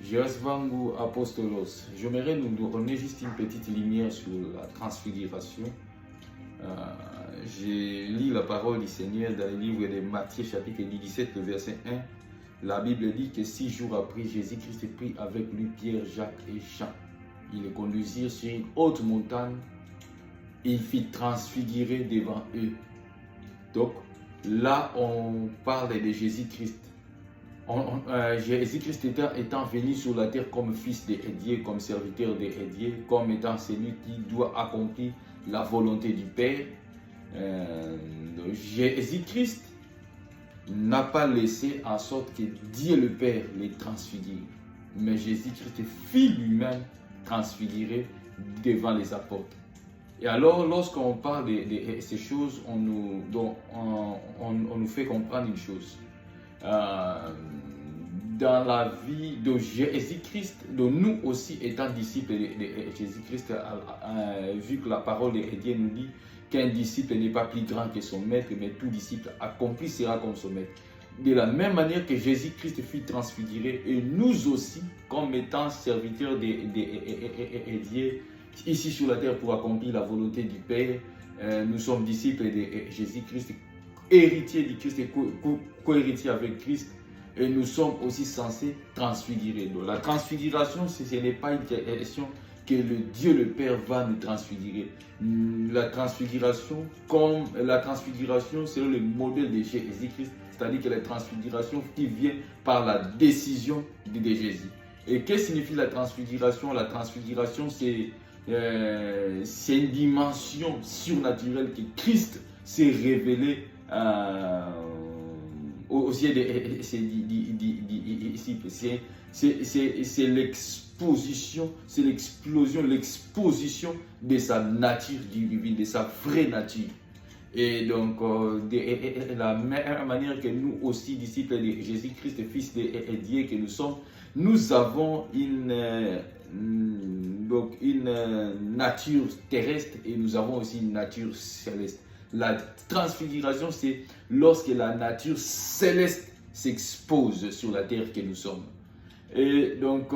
Jeosvangu Apostolos. J'aimerais nous donner juste une petite lumière sur la transfiguration. J'ai lu la parole du Seigneur dans le livre de Matthieu chapitre 17, le verset 1. La Bible dit que 6 jours après, Jésus-Christ prit avec lui Pierre, Jacques et Jean. Ils les conduisirent sur une haute montagne. Il fit transfigurer devant eux. Donc là, on parle de Jésus-Christ. Jésus-Christ étant venu sur la terre comme fils de Dieu, comme serviteur de Dieu, comme étant celui qui doit accomplir la volonté du Père. Jésus-Christ n'a pas laissé en sorte que Dieu le Père les transfigure, mais Jésus-Christ fit lui-même transfigurer devant les apôtres. Et alors, lorsqu'on parle de ces choses, on nous fait comprendre une chose. Dans la vie de Jésus-Christ, de nous aussi étant disciples de Jésus-Christ, vu que la parole de Dieu nous dit qu'un disciple n'est pas plus grand que son maître, mais tout disciple accompli sera comme son maître. De la même manière que Jésus-Christ fut transfiguré, et nous aussi, comme étant serviteurs de Dieu, ici sur la terre pour accomplir la volonté du Père, nous sommes disciples de Jésus-Christ, héritiers du Christ et co-héritiers avec Christ, et nous sommes aussi censés transfigurer. Donc, la transfiguration, ce n'est pas une question que le Dieu le Père va nous transfigurer. La transfiguration, c'est le modèle de Jésus-Christ, c'est-à-dire que la transfiguration qui vient par la décision de Jésus. Et qu'est-ce que signifie la transfiguration? La transfiguration, c'est une dimension surnaturelle que Christ s'est révélé aux yeux de ses disciples. C'est l'exposition, c'est l'exposition de sa nature divine, de sa vraie nature. Et donc, de la même manière que nous aussi, disciples de Jésus-Christ, fils de Dieu que nous sommes, nous avons une nature terrestre et nous avons aussi une nature céleste. La transfiguration, c'est lorsque la nature céleste s'expose sur la terre que nous sommes. Et donc,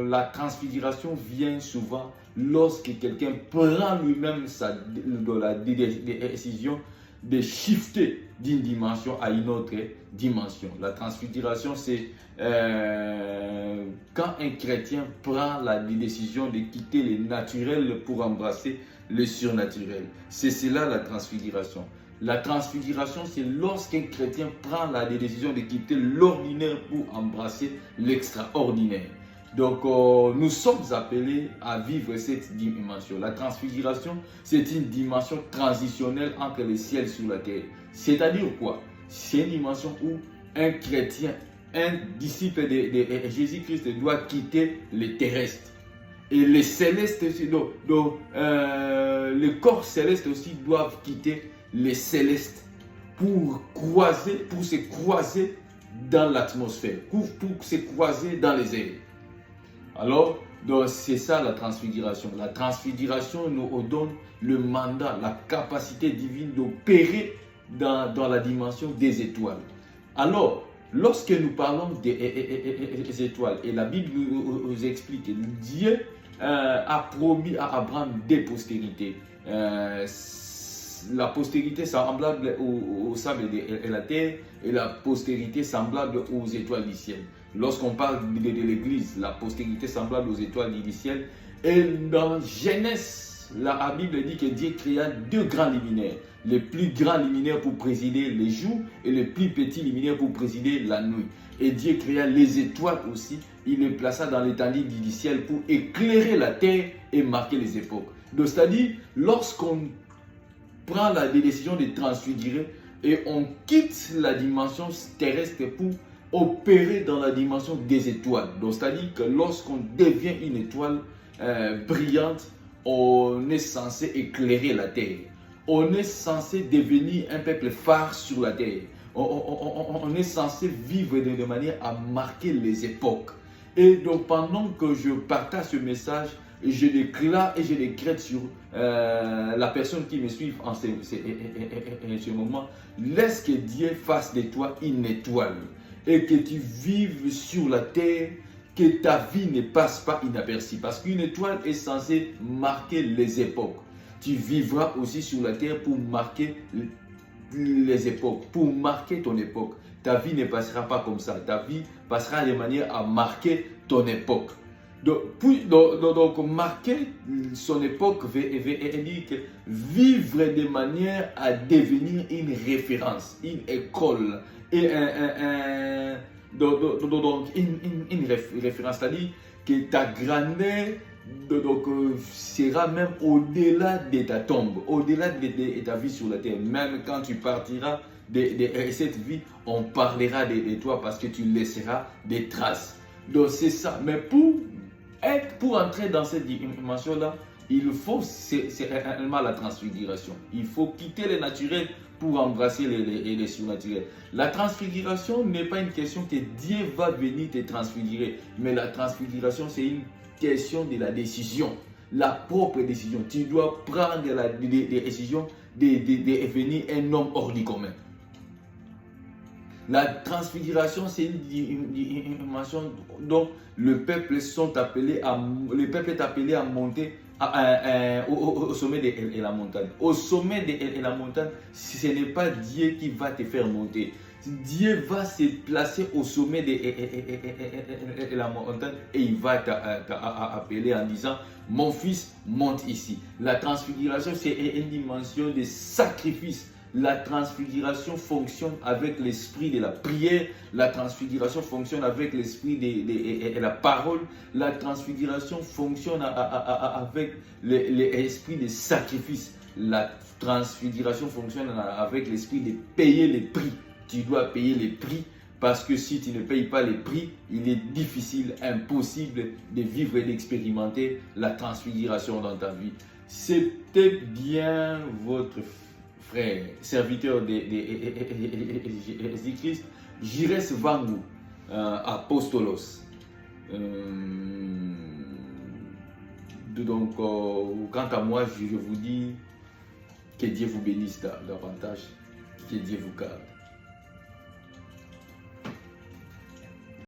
la transfiguration vient souvent lorsque quelqu'un prend lui-même la décision de shifter d'une dimension à une autre dimension. La transfiguration, c'est quand un chrétien prend la décision de quitter le naturel pour embrasser le surnaturel. C'est cela la transfiguration. La transfiguration, c'est lorsqu'un chrétien prend la décision de quitter l'ordinaire pour embrasser l'extraordinaire. Donc, nous sommes appelés à vivre cette dimension. La transfiguration, c'est une dimension transitionnelle entre le ciel et sur la terre. C'est-à-dire quoi? C'est une dimension où un chrétien, un disciple de Jésus-Christ doit quitter le terrestre. Et les célestes aussi, les corps célestes aussi doivent quitter les célestes pour se croiser dans l'atmosphère, pour se croiser dans les airs. Alors, c'est ça la transfiguration. La transfiguration nous donne le mandat, la capacité divine d'opérer dans la dimension des étoiles. Alors, lorsque nous parlons des étoiles, et la Bible nous explique que Dieu a promis à Abraham des postérités. La postérité semblable au sable de la terre et la postérité semblable aux étoiles du ciel. Lorsqu'on parle de l'Église, la postérité semblable aux étoiles du ciel. Et dans Genèse, la Bible dit que Dieu créa 2 grands luminaires. Le plus grand luminaire pour présider les jours et le plus petit luminaire pour présider la nuit. Et Dieu créa les étoiles aussi. Il les plaça dans l'étendue du ciel pour éclairer la terre et marquer les époques. Donc, c'est-à-dire, lorsqu'on prend la décision de transfigurer et on quitte la dimension terrestre pour opérer dans la dimension des étoiles. Donc, c'est-à-dire que lorsqu'on devient une étoile brillante, on est censé éclairer la terre. On est censé devenir un peuple phare sur la terre. On est censé vivre de manière à marquer les époques. Et donc, pendant que je partage ce message, je déclare et je décrète sur la personne qui me suit en ce moment. Laisse que Dieu fasse de toi une étoile et que tu vives sur la terre que ta vie ne passe pas inaperçue. Parce qu'une étoile est censée marquer les époques. Tu vivras aussi sur la terre pour marquer les époques, pour marquer ton époque. Ta vie ne passera pas comme ça. Ta vie passera de manière à marquer ton époque. Donc marquer son époque veut dire que vivre de manière à devenir une référence, une école, et donc une référence, c'est-à-dire que ta grandeur sera même au-delà de ta tombe, au-delà de ta vie sur la terre. Même quand tu partiras de cette vie, on parlera de toi parce que tu laisseras des traces. Donc c'est ça. Mais pour entrer dans cette dimension-là, il faut réellement la transfiguration. Il faut quitter le naturel pour embrasser les surnaturels. La transfiguration n'est pas une question que Dieu va venir te transfigurer, mais la transfiguration, c'est une question de la décision, la propre décision. Tu dois prendre la décision de devenir un homme hors du commun. La transfiguration, c'est une dimension dont le peuple est appelé à monter au sommet de la montagne. Au sommet de la montagne, ce n'est pas Dieu qui va te faire monter. Dieu va se placer au sommet de la montagne et il va t'appeler en disant: mon fils, monte ici. La transfiguration, c'est une dimension de sacrifice. La transfiguration fonctionne avec l'esprit de la prière. La transfiguration fonctionne avec l'esprit de la parole. La transfiguration fonctionne avec l'esprit de sacrifice. La transfiguration fonctionne avec l'esprit de payer les prix. Tu dois payer les prix parce que si tu ne payes pas les prix, il est difficile, impossible de vivre et d'expérimenter la transfiguration dans ta vie. C'était bien votre frère, serviteur de Jésus-Christ, Jires Vangu, Apostolos. Donc, quant à moi, je vous dis que Dieu vous bénisse davantage, que Dieu vous garde.